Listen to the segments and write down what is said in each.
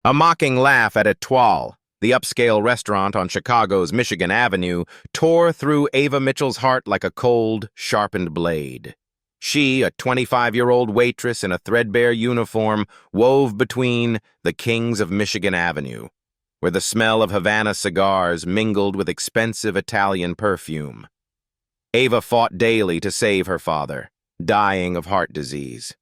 A mocking laugh at Etoile, the upscale restaurant on Chicago's Michigan Avenue, tore through Ava Mitchell's heart like a cold, sharpened blade. She, a 25-year-old waitress in a threadbare uniform, wove between the kings of Michigan Avenue, where the smell of Havana cigars mingled with expensive Italian perfume. Ava fought daily to save her father, dying of heart disease.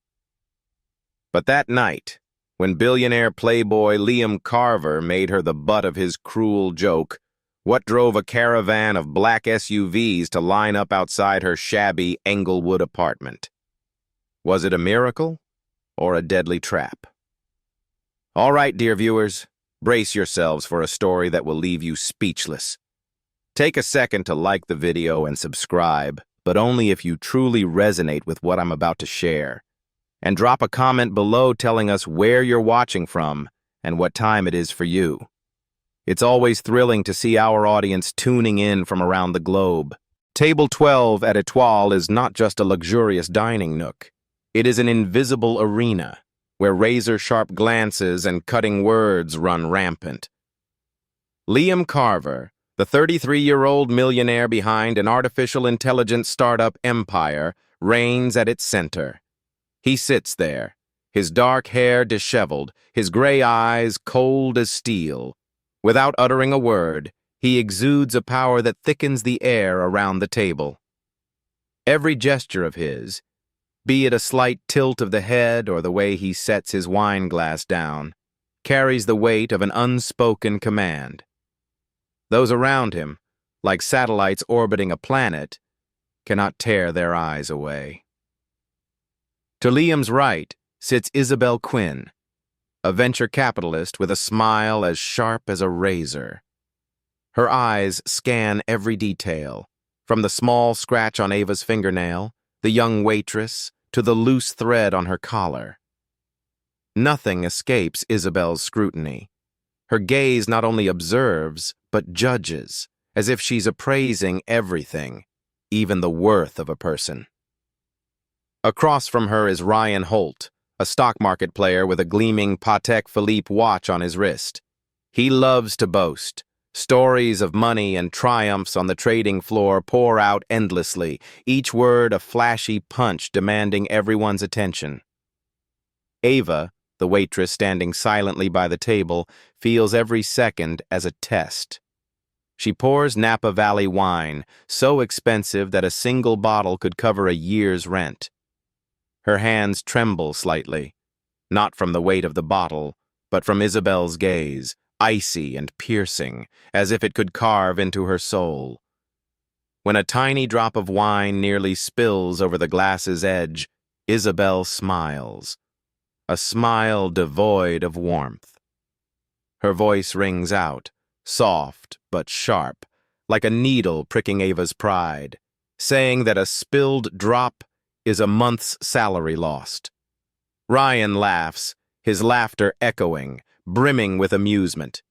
But that night, when billionaire playboy Liam Carver made her the butt of his cruel joke, what drove a caravan of black SUVs to line up outside her shabby Englewood apartment? Was it a miracle or a deadly trap? All right, dear viewers, brace yourselves for a story that will leave you speechless. Take a second to like the video and subscribe, but only if you truly resonate with what I'm about to share. And drop a comment below telling us where you're watching from and what time it is for you. It's always thrilling to see our audience tuning in from around the globe. Table 12 at Etoile is not just a luxurious dining nook. It is an invisible arena where razor-sharp glances and cutting words run rampant. Liam Carver, the 33-year-old millionaire behind an artificial intelligence startup empire, reigns at its center. He sits there, his dark hair disheveled, his gray eyes cold as steel. Without uttering a word, he exudes a power that thickens the air around the table. Every gesture of his, be it a slight tilt of the head or the way he sets his wine glass down, carries the weight of an unspoken command. Those around him, like satellites orbiting a planet, cannot tear their eyes away. To Liam's right sits Isabel Quinn, a venture capitalist with a smile as sharp as a razor. Her eyes scan every detail, from the small scratch on Ava's fingernail, the young waitress, to the loose thread on her collar. Nothing escapes Isabel's scrutiny. Her gaze not only observes, but judges, as if she's appraising everything, even the worth of a person. Across from her is Ryan Holt, a stock market player with a gleaming Patek Philippe watch on his wrist. He loves to boast. Stories of money and triumphs on the trading floor pour out endlessly, each word a flashy punch demanding everyone's attention. Ava, the waitress standing silently by the table, feels every second as a test. She pours Napa Valley wine, so expensive that a single bottle could cover a year's rent. Her hands tremble slightly, not from the weight of the bottle, but from Isabel's gaze, icy and piercing, as if it could carve into her soul. When a tiny drop of wine nearly spills over the glass's edge, Isabel smiles, a smile devoid of warmth. Her voice rings out, soft but sharp, like a needle pricking Ava's pride, saying that a spilled drop is a month's salary lost. Ryan laughs, his laughter echoing, brimming with amusement.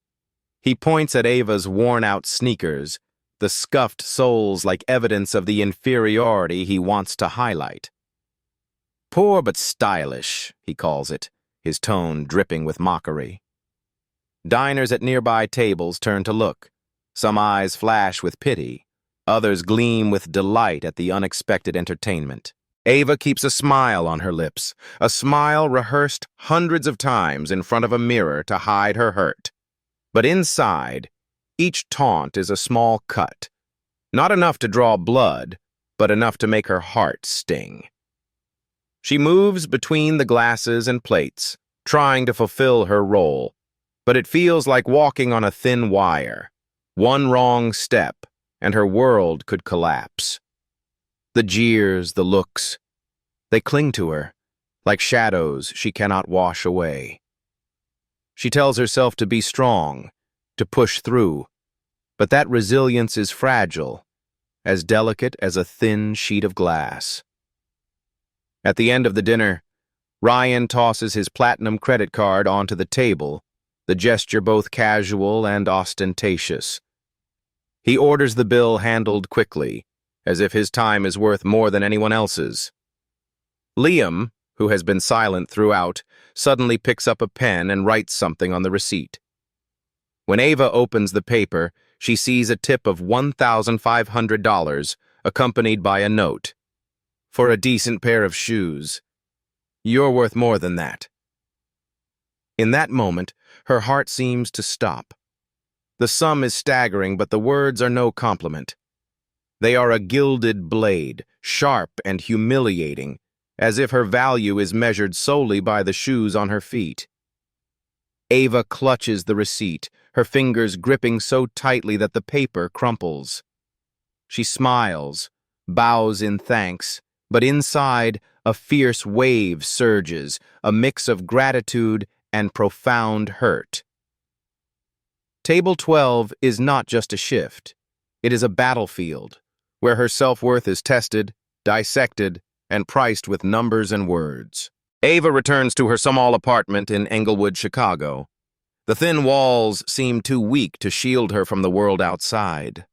He points at Ava's worn-out sneakers, the scuffed soles like evidence of the inferiority he wants to highlight. Poor but stylish, he calls it, his tone dripping with mockery. Diners at nearby tables turn to look. Some eyes flash with pity, others gleam with delight at the unexpected entertainment. Ava keeps a smile on her lips, a smile rehearsed hundreds of times in front of a mirror to hide her hurt. But inside, each taunt is a small cut, not enough to draw blood, but enough to make her heart sting. She moves between the glasses and plates, trying to fulfill her role, but it feels like walking on a thin wire. One wrong step, and her world could collapse. The jeers, the looks, they cling to her, like shadows she cannot wash away. She tells herself to be strong, to push through, but that resilience is fragile, as delicate as a thin sheet of glass. At the end of the dinner, Ryan tosses his platinum credit card onto the table, the gesture both casual and ostentatious. He orders the bill handled quickly, as if his time is worth more than anyone else's. Liam, who has been silent throughout, suddenly picks up a pen and writes something on the receipt. When Ava opens the paper, she sees a tip of $1,500, accompanied by a note. For a decent pair of shoes. You're worth more than that. In that moment, her heart seems to stop. The sum is staggering, but the words are no compliment. They are a gilded blade, sharp and humiliating, as if her value is measured solely by the shoes on her feet. Ava clutches the receipt, her fingers gripping so tightly that the paper crumples. She smiles, bows in thanks, but inside, a fierce wave surges, a mix of gratitude and profound hurt. Table 12 is not just a shift. It is a battlefield, where her self-worth is tested, dissected, and priced with numbers and words. Ava returns to her small apartment in Englewood, Chicago. The thin walls seem too weak to shield her from the world outside.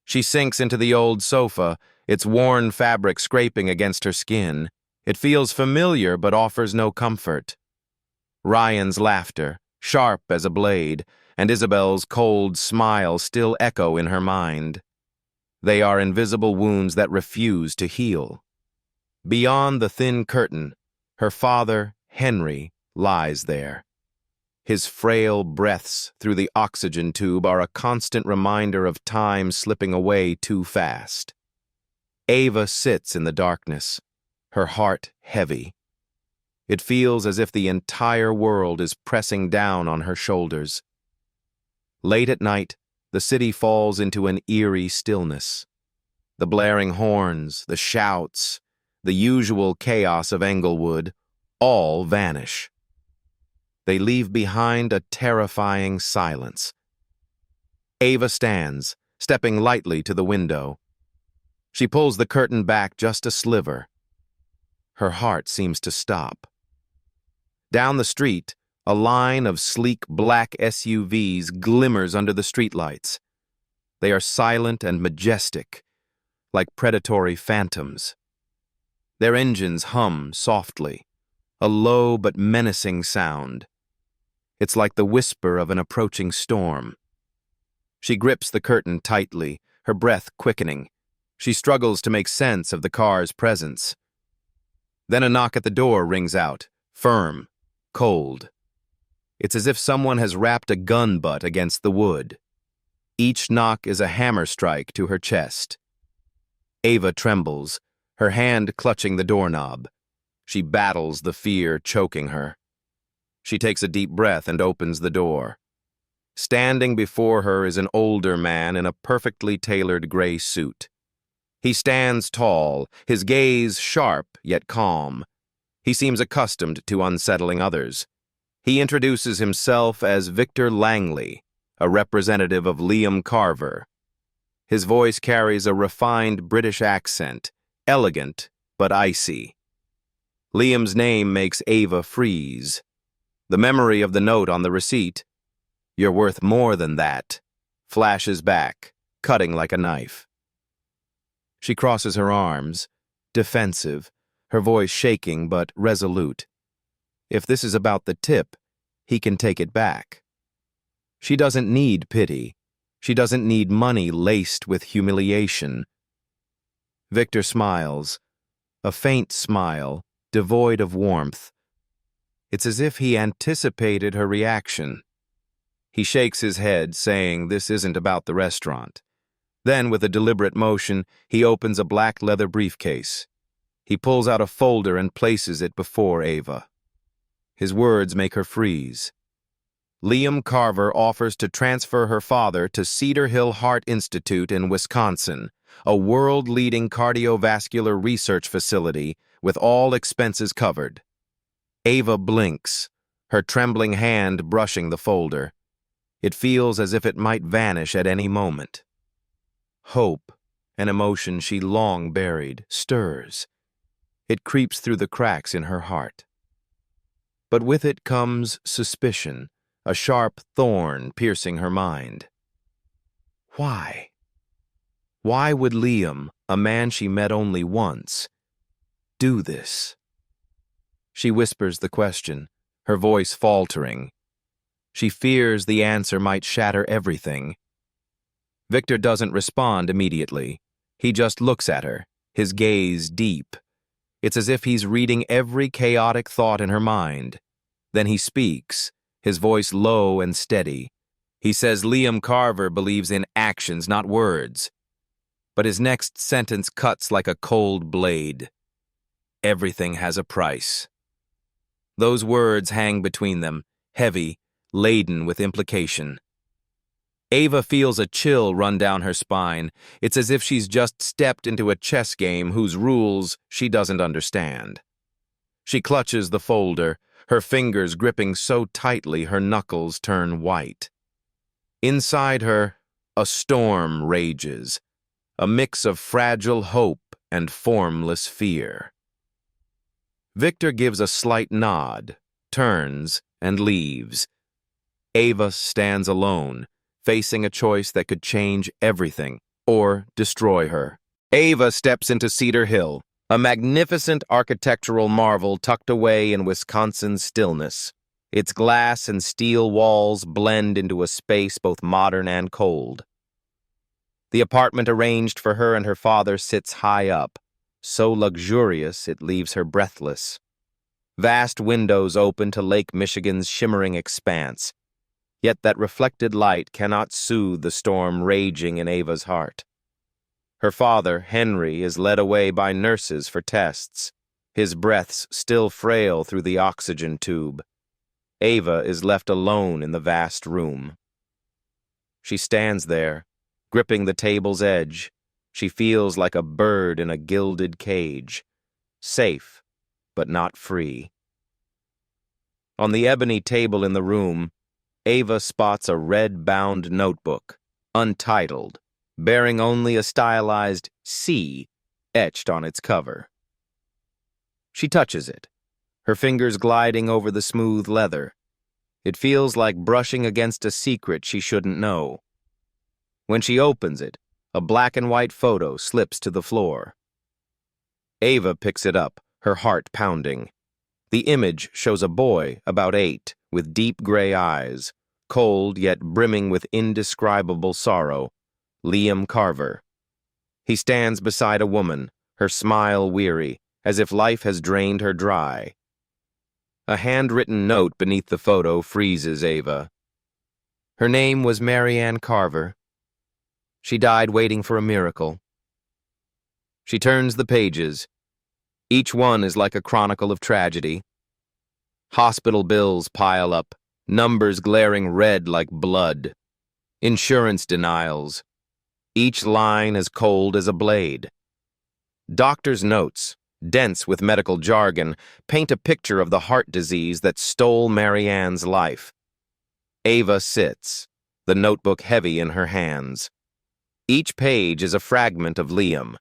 She sinks into the old sofa, its worn fabric scraping against her skin. It feels familiar but offers no comfort. Ryan's laughter, sharp as a blade, and Isabel's cold smile still echo in her mind. They are invisible wounds that refuse to heal. Beyond the thin curtain, her father, Henry, lies there. His frail breaths through the oxygen tube are a constant reminder of time slipping away too fast. Ava sits in the darkness, her heart heavy. It feels as if the entire world is pressing down on her shoulders. Late at night, the city falls into an eerie stillness. The blaring horns, the shouts, the usual chaos of Englewood, all vanish. They leave behind a terrifying silence. Ava stands, stepping lightly to the window. She pulls the curtain back just a sliver. Her heart seems to stop. Down the street, a line of sleek black SUVs glimmers under the streetlights. They are silent and majestic, like predatory phantoms. Their engines hum softly, a low but menacing sound. It's like the whisper of an approaching storm. She grips the curtain tightly, her breath quickening. She struggles to make sense of the car's presence. Then a knock at the door rings out, firm, cold. It's as if someone has rapped a gun butt against the wood. Each knock is a hammer strike to her chest. Ava trembles, her hand clutching the doorknob. She battles the fear choking her. She takes a deep breath and opens the door. Standing before her is an older man in a perfectly tailored gray suit. He stands tall, his gaze sharp yet calm. He seems accustomed to unsettling others. He introduces himself as Victor Langley, a representative of Liam Carver. His voice carries a refined British accent, elegant but icy. Liam's name makes Ava freeze. The memory of the note on the receipt, "You're worth more than that," flashes back, cutting like a knife. She crosses her arms, defensive, her voice shaking but resolute. If this is about the tip, he can take it back. She doesn't need pity. She doesn't need money laced with humiliation. Victor smiles, a faint smile, devoid of warmth. It's as if he anticipated her reaction. He shakes his head, saying this isn't about the restaurant. Then, with a deliberate motion, he opens a black leather briefcase. He pulls out a folder and places it before Ava. His words make her freeze. Liam Carver offers to transfer her father to Cedar Hill Heart Institute in Wisconsin, a world-leading cardiovascular research facility with all expenses covered. Ava blinks, her trembling hand brushing the folder. It feels as if it might vanish at any moment. Hope, an emotion she long buried, stirs. It creeps through the cracks in her heart. But with it comes suspicion, a sharp thorn piercing her mind. Why? Why would Liam, a man she met only once, do this? She whispers the question, her voice faltering. She fears the answer might shatter everything. Victor doesn't respond immediately. He just looks at her, his gaze deep. It's as if he's reading every chaotic thought in her mind. Then he speaks, his voice low and steady. He says Liam Carver believes in actions, not words. But his next sentence cuts like a cold blade. Everything has a price. Those words hang between them, heavy, laden with implication. Ava feels a chill run down her spine. It's as if she's just stepped into a chess game whose rules she doesn't understand. She clutches the folder, her fingers gripping so tightly her knuckles turn white. Inside her, a storm rages, a mix of fragile hope and formless fear. Victor gives a slight nod, turns, and leaves. Ava stands alone, facing a choice that could change everything or destroy her. Ava steps into Cedar Hill, a magnificent architectural marvel tucked away in Wisconsin's stillness. Its glass and steel walls blend into a space both modern and cold. The apartment arranged for her and her father sits high up, so luxurious it leaves her breathless. Vast windows open to Lake Michigan's shimmering expanse, yet that reflected light cannot soothe the storm raging in Ava's heart. Her father, Henry, is led away by nurses for tests, his breaths still frail through the oxygen tube. Ava is left alone in the vast room. She stands there, gripping the table's edge. She feels like a bird in a gilded cage, safe, but not free. On the ebony table in the room, Ava spots a red-bound notebook, untitled, bearing only a stylized C etched on its cover. She touches it, her fingers gliding over the smooth leather. It feels like brushing against a secret she shouldn't know. When she opens it, a black-and-white photo slips to the floor. Ava picks it up, her heart pounding. The image shows a boy, about 8, with deep gray eyes, cold yet brimming with indescribable sorrow, Liam Carver. He stands beside a woman, her smile weary, as if life has drained her dry. A handwritten note beneath the photo freezes Ava. Her name was Marianne Carver. She died waiting for a miracle. She turns the pages. Each one is like a chronicle of tragedy. Hospital bills pile up, numbers glaring red like blood. Insurance denials. Each line as cold as a blade. Doctor's notes, dense with medical jargon, paint a picture of the heart disease that stole Marianne's life. Ava sits, the notebook heavy in her hands. Each page is a fragment of Liam,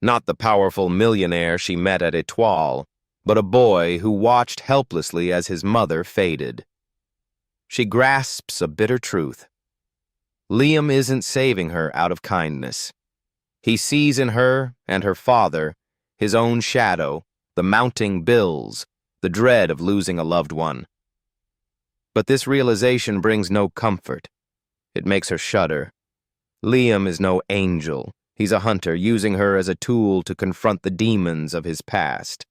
not the powerful millionaire she met at Etoile, but a boy who watched helplessly as his mother faded. She grasps a bitter truth. Liam isn't saving her out of kindness. He sees in her and her father his own shadow, the mounting bills, the dread of losing a loved one. But this realization brings no comfort. It makes her shudder. Liam is no angel. He's a hunter, using her as a tool to confront the demons of his past.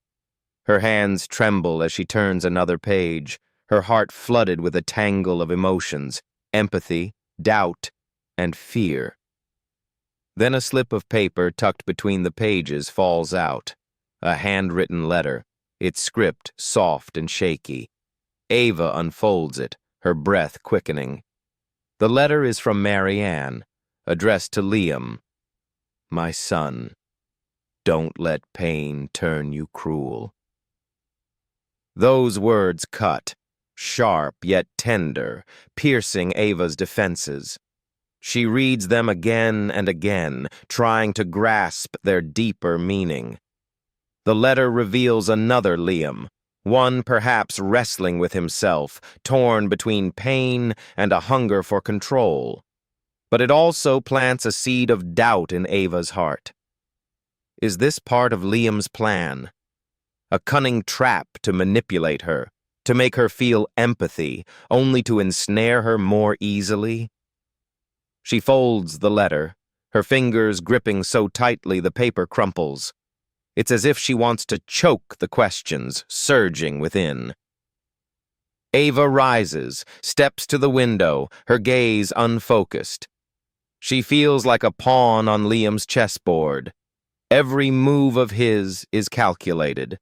Her hands tremble as she turns another page, her heart flooded with a tangle of emotions, empathy, doubt, and fear. Then a slip of paper tucked between the pages falls out, a handwritten letter, its script soft and shaky. Ava unfolds it, her breath quickening. The letter is from Marianne, addressed to Liam. My son, don't let pain turn you cruel. Those words cut, sharp yet tender, piercing Ava's defenses. She reads them again and again, trying to grasp their deeper meaning. The letter reveals another Liam, one perhaps wrestling with himself, torn between pain and a hunger for control. But it also plants a seed of doubt in Ava's heart. Is this part of Liam's plan? a cunning trap to manipulate her, to make her feel empathy, only to ensnare her more easily? She folds the letter, her fingers gripping so tightly the paper crumples. It's as if she wants to choke the questions surging within. Ava rises, steps to the window, her gaze unfocused. She feels like a pawn on Liam's chessboard. Every move of his is calculated.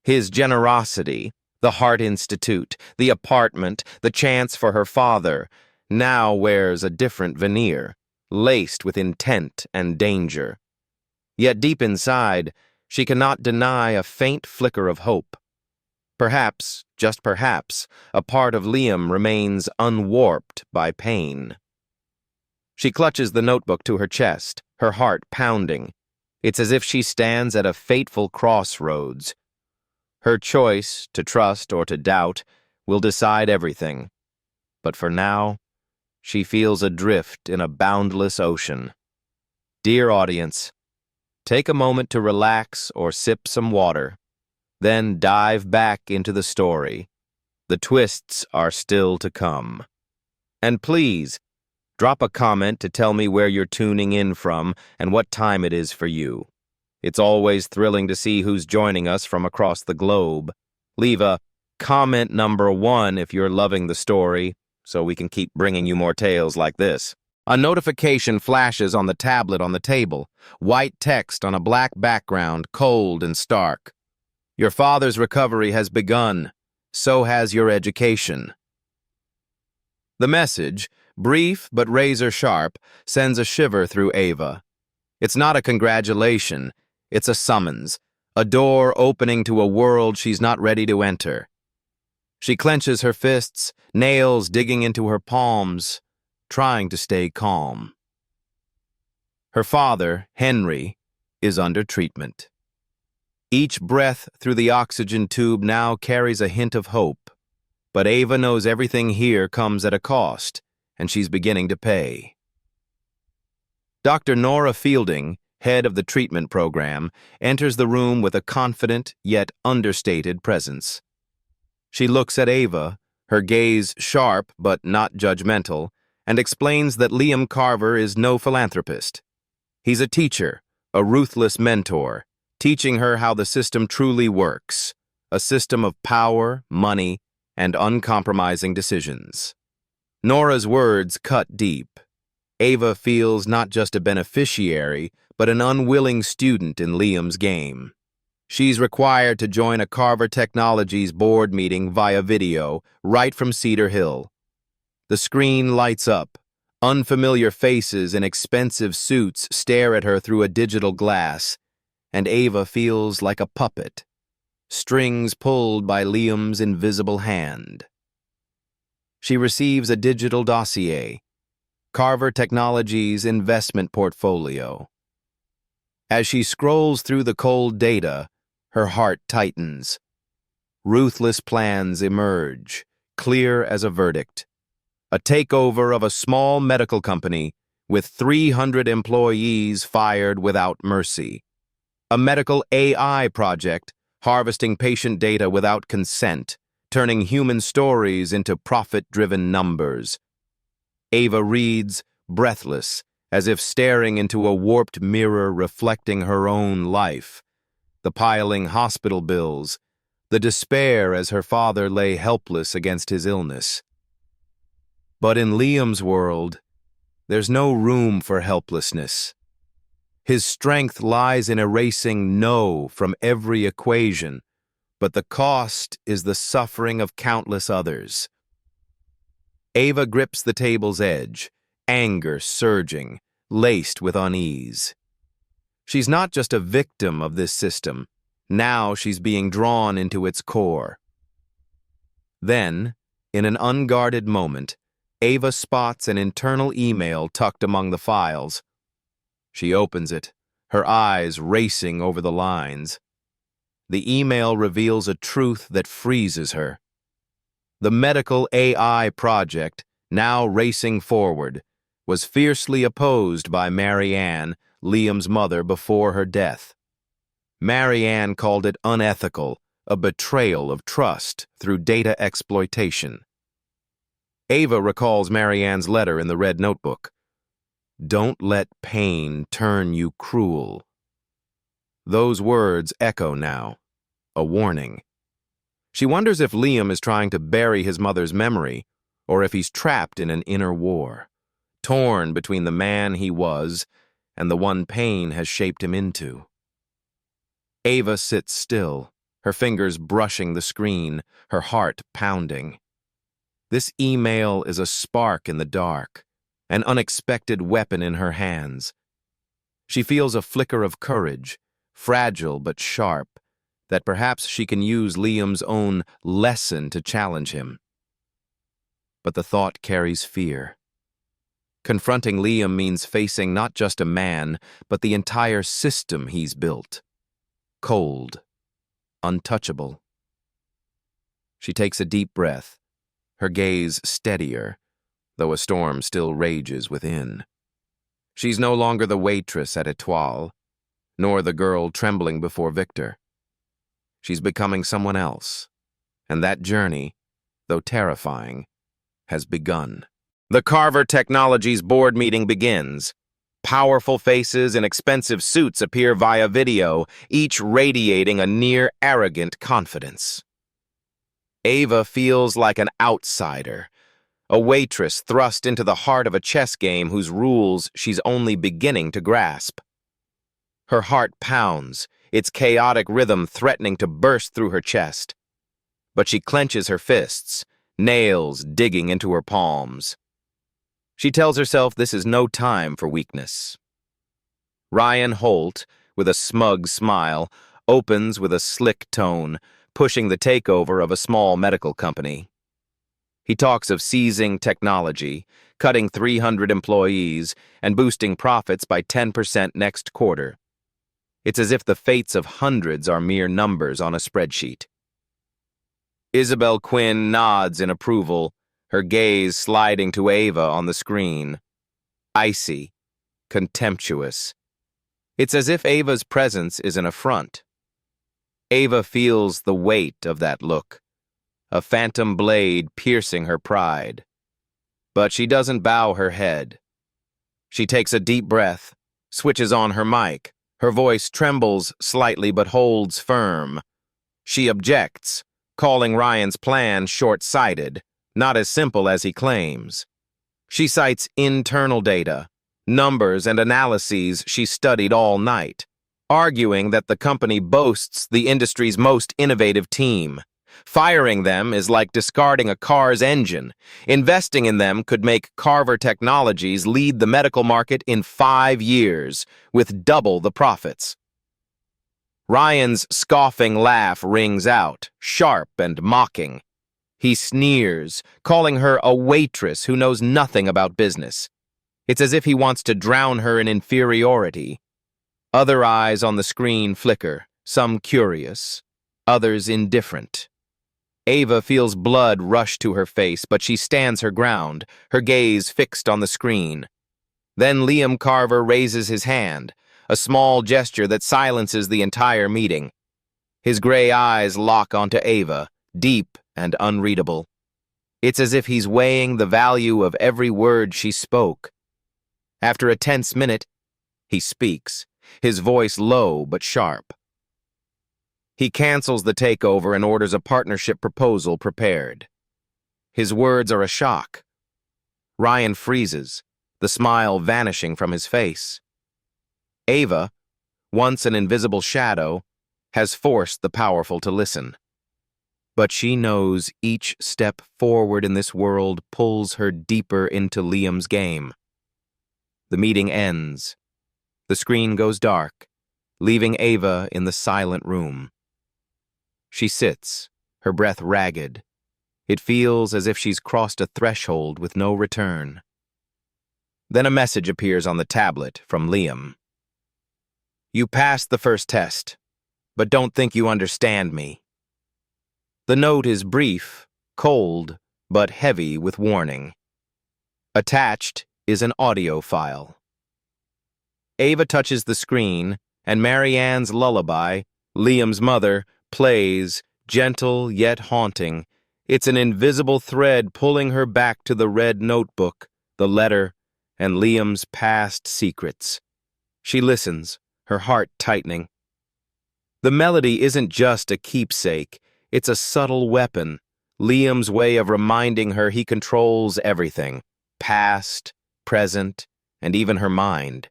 His generosity, the Heart Institute, the apartment, the chance for her father, now wears a different veneer, laced with intent and danger. Yet deep inside, she cannot deny a faint flicker of hope. Perhaps, just perhaps, a part of Liam remains unwarped by pain. She clutches the notebook to her chest, her heart pounding. It's as if she stands at a fateful crossroads. Her choice, to trust or to doubt, will decide everything. But for now, she feels adrift in a boundless ocean. Dear audience, take a moment to relax or sip some water, then dive back into the story. The twists are still to come. And please, drop a comment to tell me where you're tuning in from and what time it is for you. It's always thrilling to see who's joining us from across the globe. Leave a comment number 1 if you're loving the story, so we can keep bringing you more tales like this. A notification flashes on the tablet on the table, white text on a black background, cold and stark. Your father's recovery has begun. So has your education. The message, brief but razor-sharp, sends a shiver through Ava. It's not a congratulation, it's a summons, a door opening to a world she's not ready to enter. She clenches her fists, nails digging into her palms, trying to stay calm. Her father, Henry, is under treatment. Each breath through the oxygen tube now carries a hint of hope, but Ava knows everything here comes at a cost, and she's beginning to pay. Dr. Nora Fielding, head of the treatment program, enters the room with a confident yet understated presence. She looks at Ava, her gaze sharp but not judgmental, and explains that Liam Carver is no philanthropist. He's a teacher, a ruthless mentor, teaching her how the system truly works, a system of power, money, and uncompromising decisions. Nora's words cut deep. Ava feels not just a beneficiary, but an unwilling student in Liam's game. She's required to join a Carver Technologies board meeting via video, right from Cedar Hill. The screen lights up. Unfamiliar faces in expensive suits stare at her through a digital glass, and Ava feels like a puppet, strings pulled by Liam's invisible hand. She receives a digital dossier, Carver Technologies' investment portfolio. As she scrolls through the cold data, her heart tightens. Ruthless plans emerge, clear as a verdict. A takeover of a small medical company with 300 employees fired without mercy. A medical AI project harvesting patient data without consent, turning human stories into profit-driven numbers. Ava reads, breathless, as if staring into a warped mirror reflecting her own life. The piling hospital bills, the despair as her father lay helpless against his illness. But in Liam's world, there's no room for helplessness. His strength lies in erasing no from every equation, but the cost is the suffering of countless others. Ava grips the table's edge, anger surging, laced with unease. She's not just a victim of this system. Now she's being drawn into its core. Then, in an unguarded moment, Ava spots an internal email tucked among the files. She opens it, her eyes racing over the lines. The email reveals a truth that freezes her. The medical AI project, now racing forward, was fiercely opposed by Mary Ann, Liam's mother, before her death. Marianne called it unethical, a betrayal of trust through data exploitation. Ava recalls Marianne's letter in the red notebook. Don't let pain turn you cruel. Those words echo now, a warning. She wonders if Liam is trying to bury his mother's memory, or if he's trapped in an inner war, torn between the man he was and the one pain has shaped him into. Ava sits still, her fingers brushing the screen, her heart pounding. This email is a spark in the dark, an unexpected weapon in her hands. She feels a flicker of courage, fragile but sharp, that perhaps she can use Liam's own lesson to challenge him. But the thought carries fear. Confronting Liam means facing not just a man, but the entire system he's built. Cold, untouchable. She takes a deep breath, her gaze steadier, though a storm still rages within. She's no longer the waitress at Étoile, nor the girl trembling before Victor. She's becoming someone else, and that journey, though terrifying, has begun. The Carver Technologies board meeting begins. Powerful faces in expensive suits appear via video, each radiating a near-arrogant confidence. Ava feels like an outsider, a waitress thrust into the heart of a chess game whose rules she's only beginning to grasp. Her heart pounds, its chaotic rhythm threatening to burst through her chest. But she clenches her fists, nails digging into her palms. She tells herself this is no time for weakness. Ryan Holt, with a smug smile, opens with a slick tone, pushing the takeover of a small medical company. He talks of seizing technology, cutting 300 employees, and boosting profits by 10% next quarter. It's as if the fates of hundreds are mere numbers on a spreadsheet. Isabel Quinn nods in approval, her gaze sliding to Ava on the screen. Icy, contemptuous. It's as if Ava's presence is an affront. Ava feels the weight of that look, a phantom blade piercing her pride. But she doesn't bow her head. She takes a deep breath, switches on her mic. Her voice trembles slightly but holds firm. She objects, calling Ryan's plan short-sighted, not as simple as he claims. She cites internal data, numbers and analyses she studied all night, arguing that the company boasts the industry's most innovative team. Firing them is like discarding a car's engine. Investing in them could make Carver Technologies lead the medical market in 5 years, with double the profits. Ryan's scoffing laugh rings out, sharp and mocking. He sneers, calling her a waitress who knows nothing about business. It's as if he wants to drown her in inferiority. Other eyes on the screen flicker, some curious, others indifferent. Ava feels blood rush to her face, but she stands her ground, her gaze fixed on the screen. Then Liam Carver raises his hand, a small gesture that silences the entire meeting. His gray eyes lock onto Ava, deep and unreadable. It's as if he's weighing the value of every word she spoke. After a tense minute, he speaks, his voice low but sharp. He cancels the takeover and orders a partnership proposal prepared. His words are a shock. Ryan freezes, the smile vanishing from his face. Ava, once an invisible shadow, has forced the powerful to listen. But she knows each step forward in this world pulls her deeper into Liam's game. The meeting ends. The screen goes dark, leaving Ava in the silent room. She sits, her breath ragged. It feels as if she's crossed a threshold with no return. Then a message appears on the tablet from Liam. You passed the first test, but don't think you understand me. The note is brief, cold, but heavy with warning. Attached is an audio file. Ava touches the screen, and Marianne's lullaby, Liam's mother, plays, gentle yet haunting. It's an invisible thread pulling her back to the red notebook, the letter, and Liam's past secrets. She listens, her heart tightening. The melody isn't just a keepsake, it's a subtle weapon, Liam's way of reminding her he controls everything, past, present, and even her mind.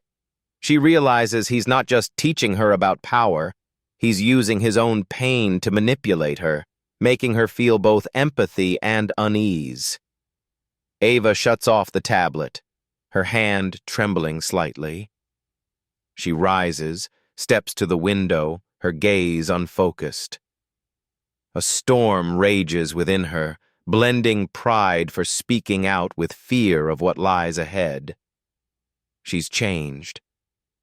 She realizes he's not just teaching her about power, he's using his own pain to manipulate her, making her feel both empathy and unease. Ava shuts off the tablet, her hand trembling slightly. She rises, steps to the window, her gaze unfocused. A storm rages within her, blending pride for speaking out with fear of what lies ahead. She's changed,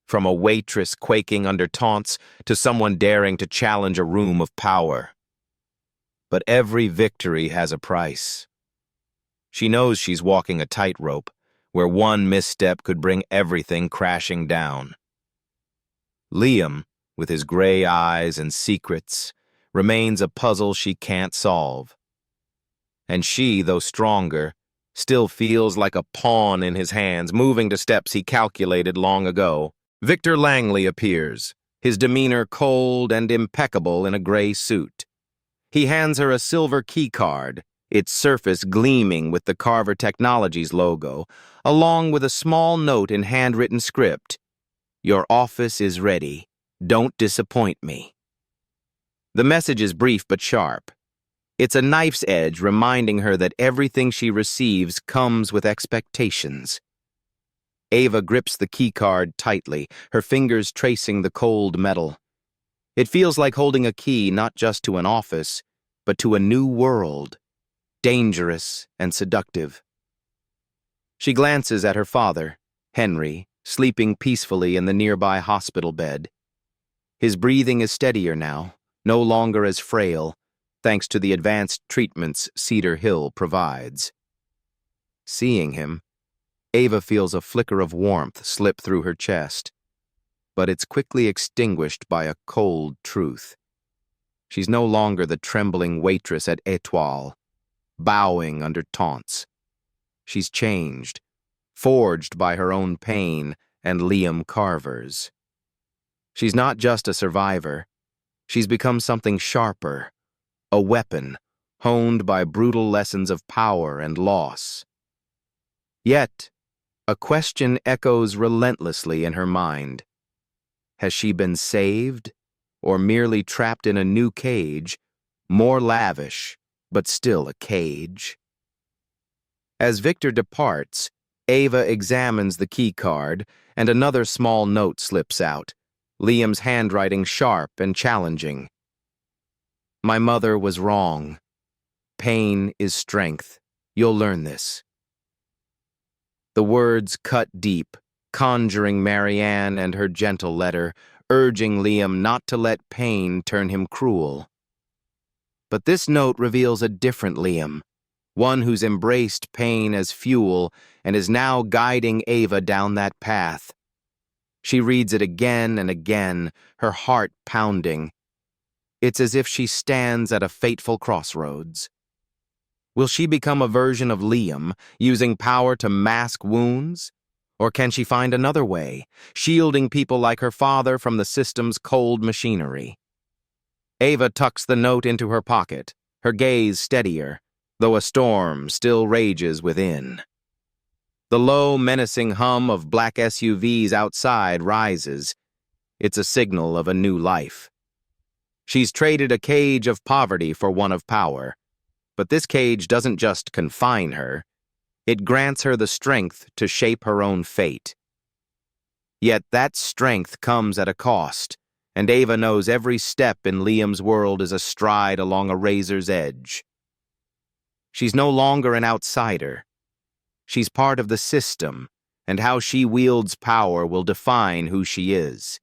from a waitress quaking under taunts to someone daring to challenge a room of power. But every victory has a price. She knows she's walking a tightrope, where one misstep could bring everything crashing down. Liam, with his gray eyes and secrets, remains a puzzle she can't solve. And she, though stronger, still feels like a pawn in his hands, moving to steps he calculated long ago. Victor Langley appears, his demeanor cold and impeccable in a gray suit. He hands her a silver key card, its surface gleaming with the Carver Technologies logo, along with a small note in handwritten script. "Your office is ready. Don't disappoint me." The message is brief but sharp. It's a knife's edge reminding her that everything she receives comes with expectations. Ava grips the keycard tightly, her fingers tracing the cold metal. It feels like holding a key not just to an office, but to a new world, dangerous and seductive. She glances at her father, Henry, sleeping peacefully in the nearby hospital bed. His breathing is steadier now, no longer as frail, thanks to the advanced treatments Cedar Hill provides. Seeing him, Ava feels a flicker of warmth slip through her chest, but it's quickly extinguished by a cold truth. She's no longer the trembling waitress at Étoile, bowing under taunts. She's changed, forged by her own pain and Liam Carver's. She's not just a survivor. She's become something sharper, a weapon, honed by brutal lessons of power and loss. Yet, a question echoes relentlessly in her mind. Has she been saved, or merely trapped in a new cage, more lavish, but still a cage? As Victor departs, Ava examines the key card, and another small note slips out, Liam's handwriting sharp and challenging. "My mother was wrong. Pain is strength. You'll learn this." The words cut deep, conjuring Marianne and her gentle letter, urging Liam not to let pain turn him cruel. But this note reveals a different Liam, one who's embraced pain as fuel and is now guiding Ava down that path. She reads it again and again, her heart pounding. It's as if she stands at a fateful crossroads. Will she become a version of Liam, using power to mask wounds? Or can she find another way, shielding people like her father from the system's cold machinery? Ava tucks the note into her pocket, her gaze steadier, though a storm still rages within. The low, menacing hum of black SUVs outside rises. It's a signal of a new life. She's traded a cage of poverty for one of power. But this cage doesn't just confine her. It grants her the strength to shape her own fate. Yet that strength comes at a cost, and Ava knows every step in Liam's world is a stride along a razor's edge. She's no longer an outsider. She's part of the system, and how she wields power will define who she is.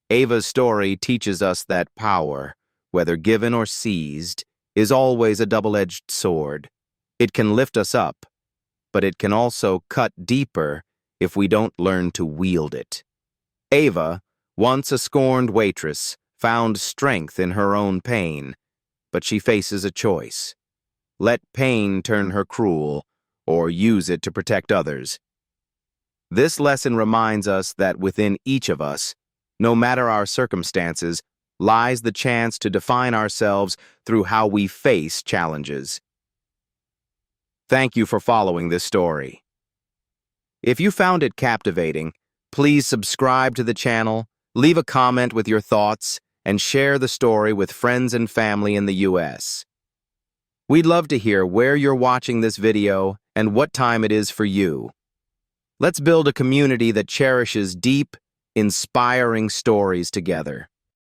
Ava's story teaches us that power, whether given or seized, is always a double-edged sword. It can lift us up, but it can also cut deeper if we don't learn to wield it. Ava, Once a scorned waitress, found strength in her own pain, but she faces a choice. Let pain turn her cruel, or use it to protect others. This lesson reminds us that within each of us, no matter our circumstances, lies the chance to define ourselves through how we face challenges. Thank you for following this story. If you found it captivating, please subscribe to the channel, leave a comment with your thoughts, and share the story with friends and family in the U.S. We'd love to hear where you're watching this video and what time it is for you. Let's build a community that cherishes deep, inspiring stories together.